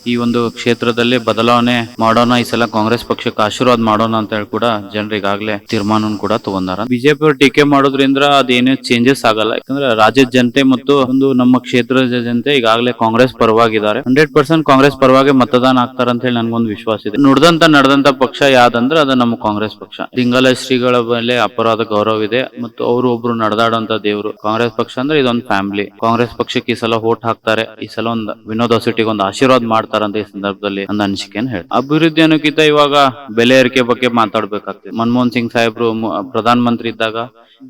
ಈ ಒಂದು ಕ್ಷೇತ್ರದಲ್ಲಿ ಬದಲಾವಣೆ ಮಾಡೋಣ, ಈ ಸಲ ಕಾಂಗ್ರೆಸ್ ಪಕ್ಷಕ್ಕೆ ಆಶೀರ್ವಾದ ಮಾಡೋಣ ಅಂತ ಹೇಳಿ ಕೂಡ ಜನರಿಗಾಗ್ಲೇ ತೀರ್ಮಾನ ಕೂಡ ತಗೊಂಡಾರ. ಬಿಜೆಪಿ ಅವರು ಟೀಕೆ ಮಾಡೋದ್ರಿಂದ ಅದೇನೇ ಚೇಂಜಸ್ ಆಗಲ್ಲ. ಯಾಕಂದ್ರೆ ರಾಜ್ಯದ ಜನತೆ ಮತ್ತು ಒಂದು ನಮ್ಮ ಕ್ಷೇತ್ರದ ಜನತೆ ಈಗಾಗಲೇ ಕಾಂಗ್ರೆಸ್ ಪರವಾಗಿದ್ದಾರೆ. 100% ಕಾಂಗ್ರೆಸ್ ಪರವಾಗಿ ಮತದಾನ ಆಗ್ತಾರ ಅಂತ ಹೇಳಿ ನನ್ಗೊಂದು ವಿಶ್ವಾಸ ಇದೆ. ನಡೆದಂತ ಪಕ್ಷ ಯಾವ್ದಂದ್ರೆ ಅದು ನಮ್ಮ ಕಾಂಗ್ರೆಸ್ ಪಕ್ಷ. ಲಿಂಗಾಲ ಶ್ರೀಗಳ ಮೇಲೆ ಅಪರಾಧ ಗೌರವ ಇದೆ ಮತ್ತು ಅವರು ಒಬ್ರು ನಡೆದಾಡುವಂತ ದೇವರು. ಕಾಂಗ್ರೆಸ್ ಪಕ್ಷ ಅಂದ್ರೆ ಇದೊಂದು ಫ್ಯಾಮಿಲಿ. ಕಾಂಗ್ರೆಸ್ ಪಕ್ಷಕ್ಕೆ ಈ ಸಲ ವೋಟ್ ಹಾಕ್ತಾರೆ. ಈ ಸಲ ಒಂದು ವಿನೋದ್ ಹೊಸಟಿಗೆ ಒಂದು ಆಶೀರ್ವಾದ ಮಾಡ್ತಾರಂತ ಈ ಸಂದರ್ಭದಲ್ಲಿ ನನ್ನ ಅನಿಸಿಕೆಯನ್ನು ಹೇಳಿ. ಅಭಿವೃದ್ಧಿ ಅನ್ನೋಕ್ಕಿಂತ ಇವಾಗ ಬೆಲೆ ಏರಿಕೆ ಬಗ್ಗೆ ಮಾತಾಡ್ಬೇಕಾಗ್ತದೆ. ಮನಮೋಹನ್ ಸಿಂಗ್ ಸಾಹೇಬ್ರು ಪ್ರಧಾನ ಮಂತ್ರಿ ಇದ್ದಾಗ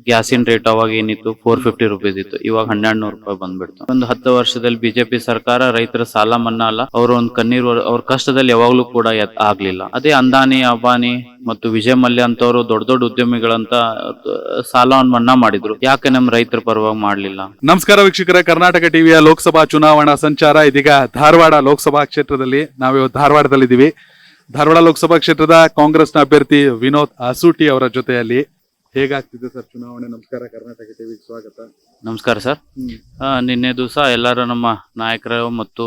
ಗ್ಯಾಸಿನ ರೇಟ್ ಅವಾಗ ಏನಿತ್ತು 450 ರುಪೀಸ್ ಇತ್ತು. ಇವಾಗ 1200 ರೂಪಾಯಿ ಬಂದ್ಬಿಡ್ತು. ಒಂದು 10 ವರ್ಷದಲ್ಲಿ ಬಿಜೆಪಿ ಸರ್ಕಾರ ರೈತರ ಸಾಲ ಮನ್ನಾ ಅಲ್ಲ, ಅವ್ರ ಒಂದು ಕಣ್ಣೀರು ಅವ್ರ ಕಷ್ಟದಲ್ಲಿ ಯಾವಾಗ್ಲೂ ಕೂಡ ಆಗ್ಲಿಲ್ಲ. ಅದೇ ಅಂದಾನಿ, ಅಂಬಾನಿ ಮತ್ತು ವಿಜಯ್ ಮಲ್ಯ ಅಂತವ್ರು ದೊಡ್ಡ ದೊಡ್ಡ ಉದ್ಯಮಿಗಳಂತ ಸಾಲವನ್ನು ಮನ್ನಾ ಮಾಡಿದ್ರು. ಯಾಕೆ ನಮ್ಮ ರೈತರ ಪರವಾಗಿ ಮಾಡ್ಲಿಲ್ಲ? ನಮಸ್ಕಾರ ವೀಕ್ಷಕರೇ, ಕರ್ನಾಟಕ ಟಿವಿಯ ಲೋಕಸಭಾ ಚುನಾವಣಾ ಸಂಚಾರ. ಇದೀಗ ಧಾರವಾಡ ಲೋಕಸಭಾ ಕ್ಷೇತ್ರದಲ್ಲಿ ನಾವಿವತ್ತು ಧಾರವಾಡದಲ್ಲಿದ್ದೀವಿ. ಧಾರವಾಡ ಲೋಕಸಭಾ ಕ್ಷೇತ್ರದ ಕಾಂಗ್ರೆಸ್ನ ಅಭ್ಯರ್ಥಿ ವಿನೋದ್ ಅಸೂಟಿ ಅವರ ಜೊತೆಯಲ್ಲಿ ಹೇಗಾಗ್ತಿದೆ ಸರ್ ಚುನಾವಣೆ? ನಮಸ್ಕಾರ, ಕರ್ನಾಟಕ ಟಿವಿಗೆ ಸ್ವಾಗತ. ನಮಸ್ಕಾರ ಸರ್. ನಿನ್ನೆ ದಿವಸ ಎಲ್ಲರೂ ನಮ್ಮ ನಾಯಕರು ಮತ್ತು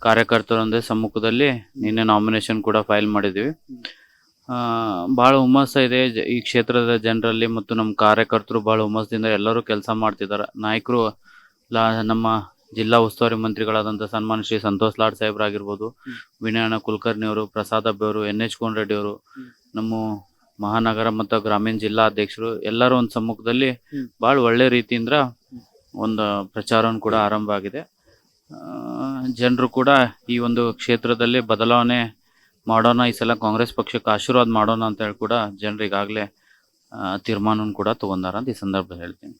ಕಾರ್ಯಕರ್ತರೊಂದೇ ಸಮ್ಮುಖದಲ್ಲಿ ನಿನ್ನೆ ನಾಮಿನೇಷನ್ ಕೂಡ ಫೈಲ್ ಮಾಡಿದ್ದೀವಿ. ಬಹಳ ಹುಮ್ಮಸ್ಸ ಇದೆ ಈ ಕ್ಷೇತ್ರದ ಜನರಲ್ಲಿ ಮತ್ತು ನಮ್ಮ ಕಾರ್ಯಕರ್ತರು ಬಹಳ ಹುಮ್ಮಸ್ದಿಂದ ಎಲ್ಲರೂ ಕೆಲಸ ಮಾಡ್ತಿದ್ದಾರೆ. ನಾಯಕರು ನಮ್ಮ ಜಿಲ್ಲಾ ಉಸ್ತುವಾರಿ ಮಂತ್ರಿಗಳಾದಂಥ ಸನ್ಮಾನ ಶ್ರೀ ಸಂತೋಷ್ ಲಾಡ್ ಸಾಹೇಬ್ರಾಗಿರ್ಬೋದು, ವಿನಯಣ್ಣ ಕುಲಕರ್ಣಿ ಅವರು, ಪ್ರಸಾದ್ ಅಬ್ಬೆ ಅವರು, NH ಕೋನರೆಡ್ಡಿ ಅವರು, ನಮ್ಮ ಮಹಾನಗರ ಮತ್ತು ಗ್ರಾಮೀಣ ಜಿಲ್ಲಾ ಅಧ್ಯಕ್ಷರು ಎಲ್ಲರೂ ಒಂದು ಸಮ್ಮುಖದಲ್ಲಿ ಬಹಳ ಒಳ್ಳೆ ರೀತಿಯಿಂದ ಒಂದು ಪ್ರಚಾರವನ್ನು ಕೂಡ ಆರಂಭ ಆಗಿದೆ. ಜನರು ಕೂಡ ಈ ಒಂದು ಕ್ಷೇತ್ರದಲ್ಲಿ ಬದಲಾವಣೆ ಮಾಡೋಣ, ಈ ಸಲ ಕಾಂಗ್ರೆಸ್ ಪಕ್ಷಕ್ಕೆ ಆಶೀರ್ವಾದ ಮಾಡೋಣ ಅಂತ ಹೇಳಿ ಕೂಡ ಜನರಿಗಾಗಲೇ ತೀರ್ಮಾನ ಕೂಡ ತಗೊಂಡಾರ ಅಂತ ಈ ಸಂದರ್ಭದಲ್ಲಿ ಹೇಳ್ತೀನಿ.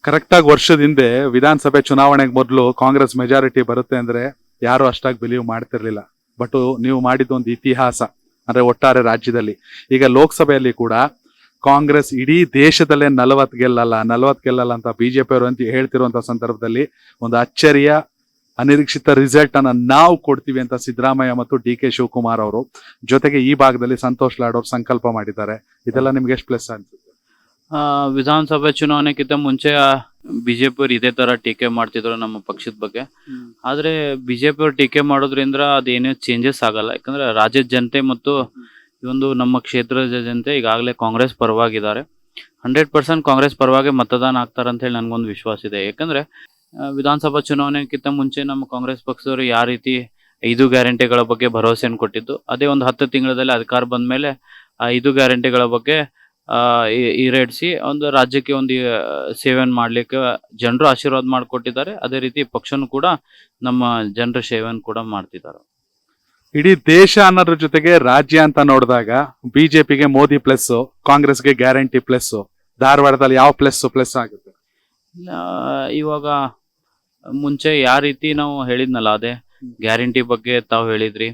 ಕರೆಕ್ಟಾಗಿ ವರ್ಷದ ಹಿಂದೆ ವಿಧಾನಸಭೆ ಚುನಾವಣೆಗೆ ಮೊದಲು ಕಾಂಗ್ರೆಸ್ ಮೆಜಾರಿಟಿ ಬರುತ್ತೆ ಅಂದ್ರೆ ಯಾರು ಅಷ್ಟಾಗಿ ಬಿಲೀವ್ ಮಾಡ್ತಿರ್ಲಿಲ್ಲ. ಬಟ್ ನೀವು ಮಾಡಿದ್ದೊಂದು ಇತಿಹಾಸ ಅಂದ್ರೆ ಒಟ್ಟಾರೆ ರಾಜ್ಯದಲ್ಲಿ. ಈಗ ಲೋಕಸಭೆಯಲ್ಲಿ ಕೂಡ ಕಾಂಗ್ರೆಸ್ ಇಡೀ ದೇಶದಲ್ಲೇ 40 ಗೆಲ್ಲಲ್ಲ ಅಂತ ಬಿಜೆಪಿ ಅವರು ಅಂತ ಹೇಳ್ತಿರುವಂತ ಸಂದರ್ಭದಲ್ಲಿ ಒಂದು ಅಚ್ಚರಿಯ ಅನಿರೀಕ್ಷಿತ ರಿಸಲ್ಟ್ ಅನ್ನ ನಾವು ಕೊಡ್ತೀವಿ ಅಂತ ಸಿದ್ದರಾಮಯ್ಯ ಮತ್ತು DK ಶಿವಕುಮಾರ್ ಅವರು, ಜೊತೆಗೆ ಈ ಭಾಗದಲ್ಲಿ ಸಂತೋಷ್ ಲಾಡ್ ಅವರು ಸಂಕಲ್ಪ ಮಾಡಿದ್ದಾರೆ. ಇದೆಲ್ಲ ನಿಮ್ಗೆ ಎಷ್ಟು ಪ್ಲಸ್ ಅನ್ಸುತ್ತೆ? ವಿಧಾನಸಭೆ ಚುನಾವಣೆಗಿಂತ ಮುಂಚೆ ಬಿಜೆಪಿ ಅವರು ಇದೇ ತರ ಟೀಕೆ ಮಾಡ್ತಿದ್ರು ನಮ್ಮ ಪಕ್ಷದ ಬಗ್ಗೆ. ಆದ್ರೆ ಬಿಜೆಪಿ ಅವರು ಟೀಕೆ ಮಾಡೋದ್ರಿಂದ ಅದೇನೇ ಚೇಂಜಸ್ ಆಗಲ್ಲ. ಯಾಕಂದ್ರೆ ರಾಜ್ಯದ ಜನತೆ ಮತ್ತು ಈ ಒಂದು ನಮ್ಮ ಕ್ಷೇತ್ರದ ಜನತೆ ಈಗಾಗಲೇ ಕಾಂಗ್ರೆಸ್ ಪರವಾಗಿದ್ದಾರೆ. 100% ಕಾಂಗ್ರೆಸ್ ಪರವಾಗಿ ಮತದಾನ ಆಗ್ತಾರ ಅಂತ ಹೇಳಿ ನನ್ಗೊಂದು ವಿಶ್ವಾಸ ಇದೆ. ಯಾಕಂದ್ರೆ ವಿಧಾನಸಭಾ ಚುನಾವಣೆಗಿಂತ ಮುಂಚೆ ನಮ್ಮ ಕಾಂಗ್ರೆಸ್ ಪಕ್ಷದವರು ಯಾವ ರೀತಿ 5 ಗ್ಯಾರಂಟಿಗಳ ಬಗ್ಗೆ ಭರವಸೆಯನ್ನು ಕೊಟ್ಟಿದ್ದು, ಅದೇ ಒಂದು 10 ತಿಂಗಳಲ್ಲಿ ಅಧಿಕಾರ ಬಂದ ಮೇಲೆ ಆ 5 ಗ್ಯಾರಂಟಿಗಳ ಬಗ್ಗೆ ಈಡೇರಿಸಿ ಒಂದು ರಾಜ್ಯಕ್ಕೆ ಒಂದು ಸೇವೆಯನ್ನು ಮಾಡ್ಲಿಕ್ಕೆ ಜನರು ಆಶೀರ್ವಾದ ಮಾಡಿಕೊಟ್ಟಿದ್ದಾರೆ. ಅದೇ ರೀತಿ ಪಕ್ಷನೂ ಕೂಡ ನಮ್ಮ ಜನರ ಸೇವೆಯನ್ನು ಕೂಡ ಮಾಡ್ತಿದ್ದಾರೆ. ಇಡೀ ದೇಶ ಅನ್ನೋದ್ರ ಜೊತೆಗೆ ರಾಜ್ಯ ಅಂತ ನೋಡಿದಾಗ ಬಿಜೆಪಿಗೆ ಮೋದಿ ಪ್ಲಸ್, ಕಾಂಗ್ರೆಸ್ಗೆ ಗ್ಯಾರಂಟಿ ಪ್ಲಸ್. ಧಾರವಾಡದಲ್ಲಿ ಯಾವ ಪ್ಲಸ್ ಆಗುತ್ತೆ? ಇವಾಗ ಮುಂಚೆ ಯಾವ ರೀತಿ ನಾವು ಹೇಳಿದ್ನಲ್ಲ, ಅದೇ ಗ್ಯಾರಂಟಿ ಬಗ್ಗೆ ತಾವು ಹೇಳಿದ್ರಿ.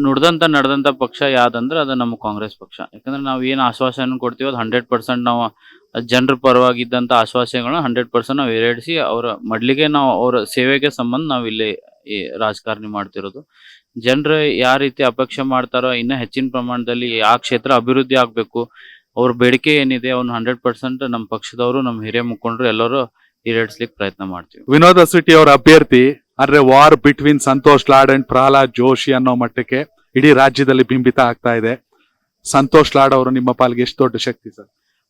ನಡೆದಂತ ಪಕ್ಷ ಯಾವ್ದಂದ್ರೆ ಅದು ನಮ್ಮ ಕಾಂಗ್ರೆಸ್ ಪಕ್ಷ. ಯಾಕಂದ್ರೆ ನಾವು ಏನ್ ಆಶ್ವಾಸನೆ ಕೊಡ್ತೀವಿ ಅದು 100% ನಾವು ಜನರ ಪರವಾಗಿದ್ದಂತ ಆಶ್ವಾಸನೆಗಳನ್ನ 100% ನಾವು ಈಡೇರಿಸಿ ಅವರ ಮಡ್ಲಿಗೆ ನಾವು ಅವರ ಸೇವೆಗೆ ಸಂಬಂಧ ನಾವು ಇಲ್ಲಿ ಈ ರಾಜಕಾರಣಿ ಮಾಡ್ತಿರೋದು. ಜನರು ಯಾವ ರೀತಿ ಅಪೇಕ್ಷೆ ಮಾಡ್ತಾರೋ ಇನ್ನೂ ಹೆಚ್ಚಿನ ಪ್ರಮಾಣದಲ್ಲಿ ಆ ಕ್ಷೇತ್ರ ಅಭಿವೃದ್ಧಿ ಆಗ್ಬೇಕು, ಅವ್ರ ಬೇಡಿಕೆ ಏನಿದೆ ಅವ್ನು 100% ನಮ್ಮ ಪಕ್ಷದವರು, ನಮ್ಮ ಹಿರಿಯ ಮುಖಂಡರು ಎಲ್ಲರೂ ಈಡೇರಿಸ್ಲಿಕ್ಕೆ ಪ್ರಯತ್ನ ಮಾಡ್ತೀವಿ. ವಿನೋದ್ ಅಸೂಟಿ ಅವರ ಅಭ್ಯರ್ಥಿ ಅಂದ್ರೆ war between Santosh Lad and Pralhad Joshi ಅನ್ನೋ ಮಟ್ಟಕ್ಕೆ ಇಡೀ ರಾಜ್ಯದಲ್ಲಿ ಬಿಂಬಿತ ಆಗ್ತಾ ಇದೆ. ಸಂತೋಷ್ ಲಾಡ್ ಅವರು ನಿಮ್ಮ ಪಾಲಿಗೆ ಎಷ್ಟು ದೊಡ್ಡ ಶಕ್ತಿ ಸರ್?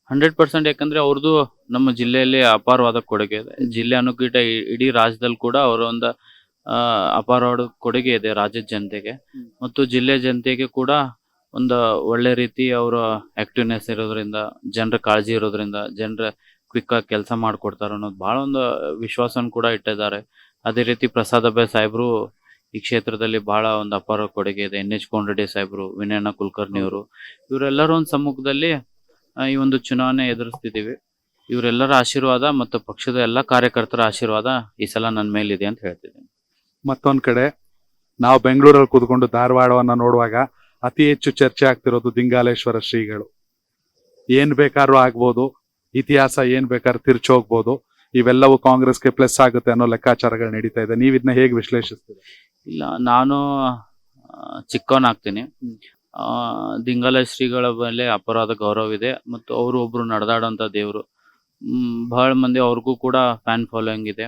100%. ಯಾಕಂದ್ರೆ ಅವ್ರದ್ದು ನಮ್ಮ ಜಿಲ್ಲೆಯಲ್ಲಿ ಅಪಾರವಾದ ಕೊಡುಗೆ ಇದೆ. ಜಿಲ್ಲೆ ಅನ್ನೋಕ್ಕಿಂತ ಇಡೀ ರಾಜ್ಯದಲ್ಲಿ ಕೂಡ ಅವರ ಒಂದು ಅಪಾರವಾದ ಕೊಡುಗೆ ಇದೆ ರಾಜ್ಯದ ಜನತೆಗೆ ಮತ್ತು ಜಿಲ್ಲೆ ಜನತೆಗೆ ಕೂಡ ಒಂದು ಒಳ್ಳೆ ರೀತಿ ಅವರ ಆಕ್ಟಿವ್ನೆಸ್ ಇರೋದ್ರಿಂದ, ಜನರ ಕಾಳಜಿ ಇರೋದ್ರಿಂದ, ಜನರ ಕ್ವಿಕ್ ಆಗಿ ಕೆಲಸ ಮಾಡ್ಕೊಡ್ತಾರೆ ಅನ್ನೋದು ಬಹಳ ಒಂದು ವಿಶ್ವಾಸನ ಕೂಡ ಇಟ್ಟಿದ್ದಾರೆ. ಅದೇ ರೀತಿ ಪ್ರಸಾದ್ ಅಬ್ಬೆ ಸಾಹೇಬ್ರು ಈ ಕ್ಷೇತ್ರದಲ್ಲಿ ಬಹಳ ಒಂದು ಅಪಾರ ಕೊಡುಗೆ ಇದೆ. NH ಕೋನರೆಡ್ಡಿ ಸಾಹೇಬ್ರು, ವಿನಯಣ್ಣ ಕುಲಕರ್ಣಿ ಅವರು, ಇವರೆಲ್ಲರೂ ಒಂದು ಸಮ್ಮುಖದಲ್ಲಿ ಈ ಒಂದು ಚುನಾವಣೆ ಎದುರಿಸ್ತಿದ್ದೀವಿ. ಇವರೆಲ್ಲರ ಆಶೀರ್ವಾದ ಮತ್ತು ಪಕ್ಷದ ಎಲ್ಲ ಕಾರ್ಯಕರ್ತರ ಆಶೀರ್ವಾದ ಈ ಸಲ ನನ್ನ ಮೇಲಿದೆ ಅಂತ ಹೇಳ್ತಿದ್ದೀನಿ. ಮತ್ತೊಂದ್ ಕಡೆ ನಾವು ಬೆಂಗಳೂರಲ್ಲಿ ಕೂತ್ಕೊಂಡು ಧಾರವಾಡವನ್ನ ನೋಡುವಾಗ ಅತಿ ಹೆಚ್ಚು ಚರ್ಚೆ ಆಗ್ತಿರೋದು ದಿಂಗಾಲೇಶ್ವರ ಶ್ರೀಗಳು. ಏನ್ ಬೇಕಾದ್ರೂ ಆಗ್ಬೋದು, ಇತಿಹಾಸ ಏನ್ ಬೇಕಾದ್ರೂ ತಿರ್ಚಿ ಹೋಗ್ಬೋದು, ಇವೆಲ್ಲವೂ ಕಾಂಗ್ರೆಸ್ಗೆ ಪ್ಲಸ್ ಆಗುತ್ತೆ ಅನ್ನೋ ಲೆಕ್ಕಾಚಾರಗಳು ನಡೀತಾ ಇದೆ. ನೀವ್ ಇದನ್ನ ಹೇಗೆ ವಿಶ್ಲೇಷಿಸ್ತೀರಿ? ಇಲ್ಲ, ನಾನು ಚಿಕ್ಕವನಾಗ್ತೀನಿ. ದಿಂಗಾಲ ಶ್ರೀಗಳ ಮೇಲೆ ಅಪರಾಧ ಗೌರವ ಇದೆ ಮತ್ತು ಅವರು ಒಬ್ರು ನಡೆದಾಡುವಂತ ದೇವರು. ಬಹಳ ಮಂದಿ ಅವ್ರಿಗೂ ಕೂಡ ಫ್ಯಾನ್ ಫಾಲೋಯಿಂಗ್ ಇದೆ.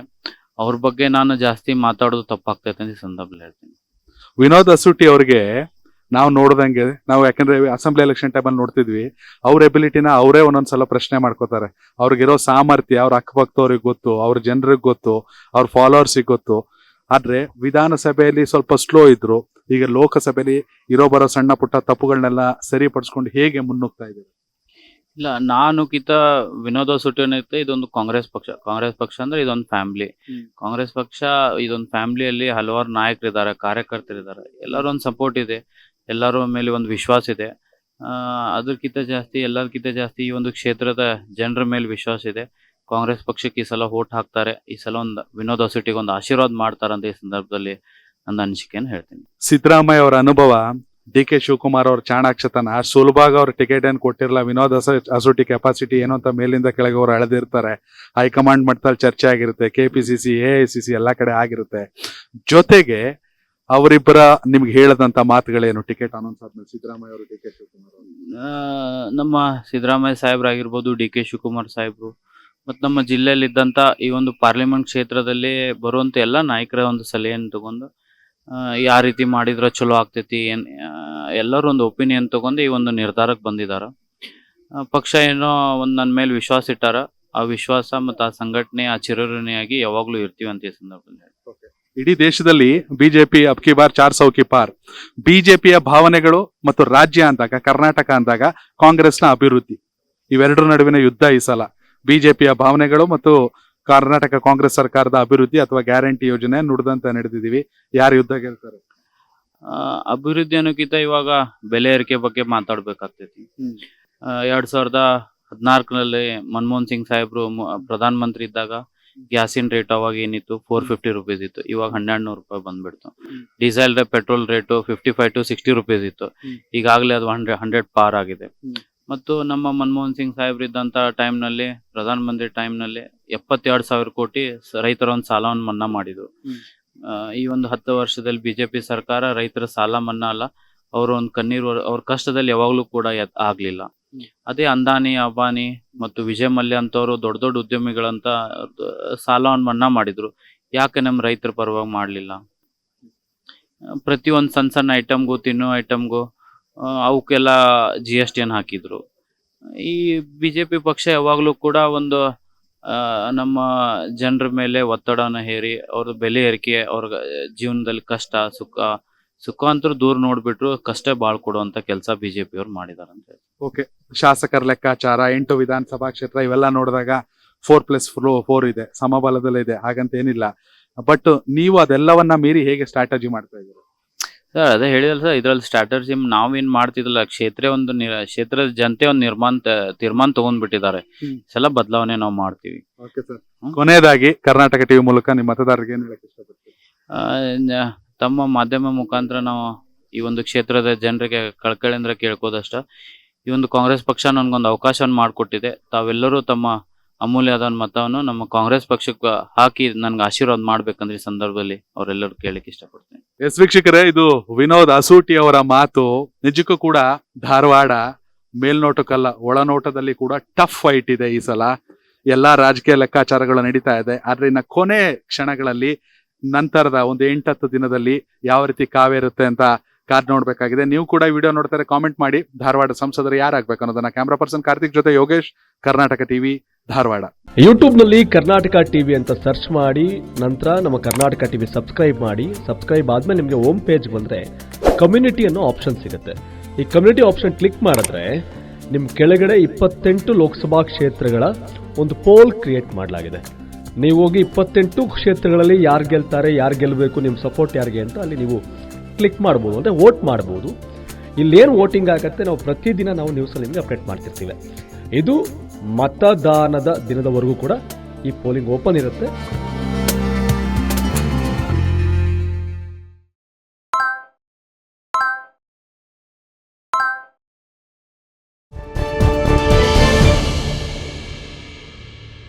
ಅವ್ರ ಬಗ್ಗೆ ನಾನು ಜಾಸ್ತಿ ಮಾತಾಡೋದು ತಪ್ಪಾಗ್ತೈತೆ ಅಂತ ಈ ಸಂದರ್ಭದಲ್ಲಿ ಹೇಳ್ತೀನಿ. ವಿನೋದ್ ಅಸೂಟಿ ಅವ್ರಿಗೆ ನಾವು ನೋಡ್ದಂಗೆ, ನಾವು ಯಾಕಂದ್ರೆ ಅಸೆಂಬ್ಲಿ ಎಲೆಕ್ಷನ್ ಟೈಮಲ್ಲಿ ನೋಡ್ತಿದ್ವಿ, ಅವ್ರ ಎಬಿಲಿಟಿನ ಅವರೇ ಒಂದೊಂದ್ಸಲ ಪ್ರಶ್ನೆ ಮಾಡ್ಕೋತಾರೆ. ಅವ್ರಿಗಿರೋ ಸಾಮರ್ಥ್ಯ ಅವ್ರ ಅಕ್ಕಪಕ್ಕದವ್ರಿಗೆ ಗೊತ್ತು, ಅವ್ರ ಜನರಿಗೆ ಗೊತ್ತು, ಅವ್ರ ಫಾಲೋವರ್ಸಿಗೆ ಗೊತ್ತು. ಆದ್ರೆ ವಿಧಾನಸಭೆಯಲ್ಲಿ ಸ್ವಲ್ಪ ಸ್ಲೋ ಇದ್ರು. ಈಗ ಲೋಕಸಭೆಯಲ್ಲಿ ಇರೋ ಬರೋ ಸಣ್ಣ ಪುಟ್ಟ ತಪ್ಪುಗಳನ್ನೆಲ್ಲ ಸರಿಪಡಿಸ್ಕೊಂಡು ಹೇಗೆ ಮುನ್ನುಗ್ತಾ ಇದ್ದಾರೆ? ಇಲ್ಲ, ನಾನು ಕಿತ ವಿನೋದ ಸುಟಿ ಏನೈತೆ, ಇದೊಂದು ಕಾಂಗ್ರೆಸ್ ಪಕ್ಷ ಅಂದ್ರೆ ಇದೊಂದು ಫ್ಯಾಮಿಲಿ. ಕಾಂಗ್ರೆಸ್ ಪಕ್ಷ ಇದೊಂದು ಫ್ಯಾಮಿಲಿಯಲ್ಲಿ ಹಲವಾರು ನಾಯಕರಿದ್ದಾರೆ, ಕಾರ್ಯಕರ್ತರಿದ್ದಾರೆ, ಎಲ್ಲರೂ ಒಂದು ಸಪೋರ್ಟ್ ಇದೆ, ಎಲ್ಲರ ಮೇಲೆ ಒಂದು ವಿಶ್ವಾಸ ಇದೆ. ಎಲ್ಲದಕ್ಕಿಂತ ಜಾಸ್ತಿ ಈ ಒಂದು ಕ್ಷೇತ್ರದ ಜನರ ಮೇಲೆ ವಿಶ್ವಾಸ ಇದೆ. ಕಾಂಗ್ರೆಸ್ ಪಕ್ಷಕ್ಕೆ ಈ ಸಲ ವೋಟ್ ಹಾಕ್ತಾರೆ. ಈ ಸಲ ಒಂದು ವಿನೋದ್ ಅಸೂಟಿಗೆ ಒಂದು ಆಶೀರ್ವಾದ ಮಾಡ್ತಾರಂತ ಈ ಸಂದರ್ಭದಲ್ಲಿ ನನ್ನ ಅನಿಸಿಕೆಯನ್ನು ಹೇಳ್ತೀನಿ. ಸಿದ್ದರಾಮಯ್ಯ ಅವರ ಅನುಭವ, ಡಿ ಕೆ ಶಿವಕುಮಾರ್ ಅವ್ರ ಚಾಣಾಕ್ಷತನ, ಸುಲಭಾಗ ಅವ್ರ ಟಿಕೆಟ್ ಏನ್ ಕೊಟ್ಟಿರಲ್ಲ, ವಿನೋದ್ ಅಸೂಟಿ ಕೆಪಾಸಿಟಿ ಏನು ಅಂತ ಮೇಲಿಂದ ಕೆಳಗೆ ಅವ್ರು ಅಳೆದಿರ್ತಾರೆ. ಹೈಕಮಾಂಡ್ ಮಟ್ಟದಲ್ಲಿ ಚರ್ಚೆ ಆಗಿರುತ್ತೆ, KPCC AICC ಎಲ್ಲಾ ಕಡೆ ಆಗಿರುತ್ತೆ. ಜೊತೆಗೆ ಅವರಿಬ್ಬರ ನಿಮ್ಗೆ ಹೇಳದಂತ ಮಾತುಗಳೇನು ಟಿಕೆಟ್ ಅನೌನ್ಸ್ ಆದ್ಮೇಲೆ ಸಿದ್ದರಾಮಯ್ಯ ಅವರು, ಡಿ ಕೆ ಶಿವಕುಮಾರ್ ಅವರು? ನಮ್ಮ ಸಿದ್ದರಾಮಯ್ಯ ಸಾಹೇಬ್ರಾಗಿರ್ಬೋದು, ಡಿ ಕೆ ಶಿವಕುಮಾರ್ ಸಾಹೇಬ್ರು, ಮತ್ತು ನಮ್ಮ ಜಿಲ್ಲೆಯಲ್ಲಿ ಇದ್ದಂತ ಈ ಒಂದು ಪಾರ್ಲಿಮೆಂಟ್ ಕ್ಷೇತ್ರದಲ್ಲಿ ಬರುವಂತ ಎಲ್ಲ ನಾಯಕರ ಒಂದು ಸಲಹೆಯನ್ನು ತಗೊಂಡು ಯಾವ ರೀತಿ ಮಾಡಿದ್ರೆ ಚಲೋ ಆಗ್ತೈತಿ ಎಲ್ಲರೂ ಒಂದು ಒಪಿನಿಯನ್ ತಗೊಂಡು ಈ ಒಂದು ನಿರ್ಧಾರಕ್ಕೆ ಬಂದಿದ್ದಾರೆ. ಪಕ್ಷ ಏನೋ ಒಂದು ನನ್ನ ಮೇಲೆ ವಿಶ್ವಾಸ ಇಟ್ಟಾರ. ಆ ವಿಶ್ವಾಸ ಮತ್ತು ಆ ಸಂಘಟನೆ ಆ ಚಿರಋಣಿಯಾಗಿ ಯಾವಾಗ್ಲೂ ಇರ್ತೀವಿ ಅಂತ ಈ ಸಂದರ್ಭದಲ್ಲಿ. ಇಡೀ ದೇಶದಲ್ಲಿ ಬಿಜೆಪಿ ಅಬ್ಕಿ ಬಾರ್ 400 ಕಿ ಪಾರ್. ಬಿಜೆಪಿಯ ಭಾವನೆಗಳು ಮತ್ತು ರಾಜ್ಯ ಅಂದಾಗ, ಕರ್ನಾಟಕ ಅಂದಾಗ ಕಾಂಗ್ರೆಸ್ನ ಅಭಿವೃದ್ಧಿ, ಇವೆರಡರ ನಡುವಿನ ಯುದ್ಧ ಈ ಸಲ. ಬಿಜೆಪಿಯ ಭಾವನೆಗಳು ಮತ್ತು ಕರ್ನಾಟಕ ಕಾಂಗ್ರೆಸ್ ಸರ್ಕಾರದ ಅಭಿವೃದ್ಧಿ ಅಥವಾ ಗ್ಯಾರಂಟಿ ಯೋಜನೆ ನುಡಿದಂತೆ ನಡೆದಿದ್ದೀವಿ. ಯಾರು ಯುದ್ಧ ಗೆಲ್ತಾರೆ? ಅಭಿವೃದ್ಧಿ ಅನ್ನೋಕ್ಕಿಂತ ಇವಾಗ ಬೆಲೆ ಏರಿಕೆ ಬಗ್ಗೆ ಮಾತಾಡ್ಬೇಕಾಗ್ತೈತಿ. 2014ರಲ್ಲಿ ಮನಮೋಹನ್ ಸಿಂಗ್ ಸಾಹೇಬ್ರು ಪ್ರಧಾನ ಮಂತ್ರಿ ಇದ್ದಾಗ ಗ್ಯಾಸಿನ ರೇಟ್ ಅವಾಗ ಏನಿತ್ತು, 450 ರುಪೀಸ್ ಇತ್ತು. ಇವಾಗ 1200 ರೂಪಾಯಿ ಬಂದ್ಬಿಡ್ತು. Diesel petrol rate 55 to 60 rupees ಇತ್ತು. ಈಗಾಗಲೇ ಅದು 100 ಪಾರ್ ಆಗಿದೆ. ಮತ್ತು ನಮ್ಮ ಮನಮೋಹನ್ ಸಿಂಗ್ ಸಾಹೇಬ್ರು ಇದ್ದಂತ ಟೈಮ್ನಲ್ಲಿ, ಪ್ರಧಾನ ಮಂತ್ರಿ ಟೈಮ್ನಲ್ಲಿ 72,000 ಕೋಟಿ ರೈತರ ಒಂದು ಸಾಲವನ್ನು ಮನ್ನಾ ಮಾಡಿದ್ರು. ಈ ಒಂದು 10 ವರ್ಷದಲ್ಲಿ ಬಿಜೆಪಿ ಸರ್ಕಾರ ರೈತರ ಸಾಲ ಮನ್ನಾ ಅಲ್ಲ, ಅವ್ರ ಒಂದು ಅವ್ರ ಕಷ್ಟದಲ್ಲಿ ಯಾವಾಗ್ಲೂ ಕೂಡ ಆಗ್ಲಿಲ್ಲ. ಅದೇ ಅಂದಾನಿ, ಅಂಬಾನಿ ಮತ್ತು ವಿಜಯ್ ಮಲ್ಯ ಅಂತವ್ರು ದೊಡ್ಡ ದೊಡ್ಡ ಉದ್ಯಮಿಗಳಂತ ಸಾಲವನ್ನು ಮನ್ನಾ ಮಾಡಿದ್ರು. ಯಾಕೆ ನಮ್ಮ ರೈತರ ಪರವಾಗಿ ಮಾಡ್ಲಿಲ್ಲ? ಪ್ರತಿಯೊಂದು ಸಣ್ಣ ಸಣ್ಣ ಐಟಮ್ಗೂ, ತಿನ್ನೋ ಐಟಮ್ಗೂ ಅವಕ್ಕೆಲ್ಲ GST ಹಾಕಿದ್ರು. ಈ ಬಿಜೆಪಿ ಪಕ್ಷ ಯಾವಾಗ್ಲೂ ಕೂಡ ಒಂದು ನಮ್ಮ ಜನರ ಮೇಲೆ ಒತ್ತಡನ ಹೇರಿ ಅವ್ರ ಬೆಲೆ ಏರಿಕೆ, ಅವ್ರ ಜೀವನದಲ್ಲಿ ಕಷ್ಟ ಸುಖ ಅಂತೂ ದೂರ ನೋಡ್ಬಿಟ್ರು, ಕಷ್ಟ ಬಾಳ್ ಕೊಡುವಂತ ಕೆಲಸ ಬಿಜೆಪಿ ಅವ್ರು ಮಾಡಿದಾರಂತ. ಓಕೆ, ಶಾಸಕರ ಲೆಕ್ಕಾಚಾರ 8 ವಿಧಾನಸಭಾ ಕ್ಷೇತ್ರ ಇವೆಲ್ಲ ನೋಡಿದಾಗ 4+4 ಇದೆ, ಸಮಬಲದಲ್ಲಿದೆ, ಹಾಗಂತ ಏನಿಲ್ಲ. ಬಟ್ ನೀವು ಅದೆಲ್ಲವನ್ನ ಮೀರಿ ಹೇಗೆ ಸ್ಟ್ರಾಟಜಿ ಮಾಡ್ತಾ ಇದ್ದೀರಾ? ಸರ್ ಅದೇ ಹೇಳಿದಲ್ಲ ಸರ್, ಇದ್ರಲ್ಲಿ ಸ್ಟ್ರಾಟಜಿ ನಾವೇನ್ ಮಾಡ್ತಿದ್ದಿಲ್ಲ. ಕ್ಷೇತ್ರದ ಜನತೆ ಒಂದು ತೀರ್ಮಾನ ತಗೊಂಡ್ಬಿಟ್ಟಿದ್ದಾರೆ. ಎಲ್ಲ ಬದಲಾವಣೆ ನಾವು ಮಾಡ್ತೀವಿ. ಓಕೆ ಸರ್, ಕೊನೆಯದಾಗಿ ಕರ್ನಾಟಕ ಟಿವಿ ಮೂಲಕ ನಿಮ್ಮ ಮತದಾರರಿಗೆ ಏನ್ ಹೇಳಕ್ ಇಷ್ಟಪಡ್ತೀವಿ? ತಮ್ಮ ಮಾಧ್ಯಮ ಮುಖಾಂತರ ನಾವು ಈ ಒಂದು ಕ್ಷೇತ್ರದ ಜನರಿಗೆ ಕಳ್ಕಳಿಂದ ಕೇಳ್ಕೋದಷ್ಟ, ಈ ಒಂದು ಕಾಂಗ್ರೆಸ್ ಪಕ್ಷ ನನ್ಗೊಂದು ಅವಕಾಶವನ್ನು ಮಾಡಿಕೊಟ್ಟಿದೆ. ತಾವೆಲ್ಲರೂ ತಮ್ಮ ಅಮೂಲ್ಯವಾದ ಮತವನ್ನು ನಮ್ಮ ಕಾಂಗ್ರೆಸ್ ಪಕ್ಷಕ್ಕೆ ಹಾಕಿ ನನ್ಗೆ ಆಶೀರ್ವಾದ ಮಾಡ್ಬೇಕಂದ್ರೆ ಈ ಸಂದರ್ಭದಲ್ಲಿ ಅವರೆಲ್ಲರೂ ಕೇಳಲಿಕ್ಕೆ ಇಷ್ಟಪಡ್ತೀನಿ. ಎಸ್ ವೀಕ್ಷಕರೇ, ಇದು ವಿನೋದ್ ಅಸೂಟಿ ಅವರ ಮಾತು. ನಿಜಕ್ಕೂ ಕೂಡ ಧಾರವಾಡ ಮೇಲ್ನೋಟಕ್ಕಲ್ಲ, ಒಳನೋಟದಲ್ಲಿ ಕೂಡ ಟಫ್ ಫೈಟ್ ಇದೆ ಈ ಸಲ. ಎಲ್ಲಾ ರಾಜಕೀಯ ಲೆಕ್ಕಾಚಾರಗಳು ನಡೀತಾ ಇದೆ. ಆದ್ರೆ ಇನ್ನ ಕೊನೆ ಕ್ಷಣಗಳಲ್ಲಿ, ನಂತರದ ಒಂದು 8-10 ದಿನದಲ್ಲಿ ಯಾವ ರೀತಿ ಕಾವೇರುತ್ತೆ ಅಂತ ಕಾದ್ ನೋಡ್ಬೇಕಾಗಿದೆ. ನೀವು ಕೂಡ ವಿಡಿಯೋ ನೋಡ್ತಾರೆ, ಕಾಮೆಂಟ್ ಮಾಡಿ ಧಾರವಾಡ ಸಂಸದರು ಯಾರಾಗ್ಬೇಕು ಅನ್ನೋದನ್ನ. ಕ್ಯಾಮ್ರಾ ಪರ್ಸನ್ ಕಾರ್ತಿಕ್ ಜೊತೆ ಯೋಗೇಶ್, ಕರ್ನಾಟಕ ಟಿವಿ, ಧಾರವಾಡ. ಯೂಟ್ಯೂಬ್ ನಲ್ಲಿ ಕರ್ನಾಟಕ ಟಿವಿ ಅಂತ ಸರ್ಚ್ ಮಾಡಿ, ನಂತರ ನಮ್ಮ ಕರ್ನಾಟಕ ಟಿವಿ ಸಬ್ಸ್ಕ್ರೈಬ್ ಮಾಡಿ. ಸಬ್ಸ್ಕ್ರೈಬ್ ಆದ್ಮೇಲೆ ನಿಮಗೆ ಹೋಮ್ ಪೇಜ್ ಬಂದ್ರೆ ಕಮ್ಯುನಿಟಿ ಅನ್ನೋ ಆಪ್ಷನ್ ಸಿಗುತ್ತೆ. ಈ ಕಮ್ಯುನಿಟಿ ಆಪ್ಷನ್ ಕ್ಲಿಕ್ ಮಾಡಿದ್ರೆ ನಿಮ್ ಕೆಳಗಡೆ 28 ಲೋಕಸಭಾ ಕ್ಷೇತ್ರಗಳ ಒಂದು ಪೋಲ್ ಕ್ರಿಯೇಟ್ ಮಾಡಲಾಗಿದೆ. ನೀವು ಹೋಗಿ 28 ಕ್ಷೇತ್ರಗಳಲ್ಲಿ ಯಾರು ಗೆಲ್ತಾರೆ, ಯಾರು ಗೆಲ್ಲಬೇಕು, ನಿಮ್ಮ ಸಪೋರ್ಟ್ ಯಾರಿಗೆ ಅಂತ ಅಲ್ಲಿ ನೀವು ಕ್ಲಿಕ್ ಮಾಡ್ಬೋದು, ಅಂದರೆ ವೋಟ್ ಮಾಡ್ಬೋದು. ಇಲ್ಲೇನು ವೋಟಿಂಗ್ ಆಗುತ್ತೆ ನಾವು ಪ್ರತಿದಿನ ನಾವು ನ್ಯೂಸಲ್ಲಿ ನಿಮಗೆ ಅಪ್ಡೇಟ್ ಮಾಡ್ತಿರ್ತೀವಿ. ಇದು ಮತದಾನದ ದಿನದವರೆಗೂ ಕೂಡ ಈ ಪೋಲಿಂಗ್ ಓಪನ್ ಇರುತ್ತೆ.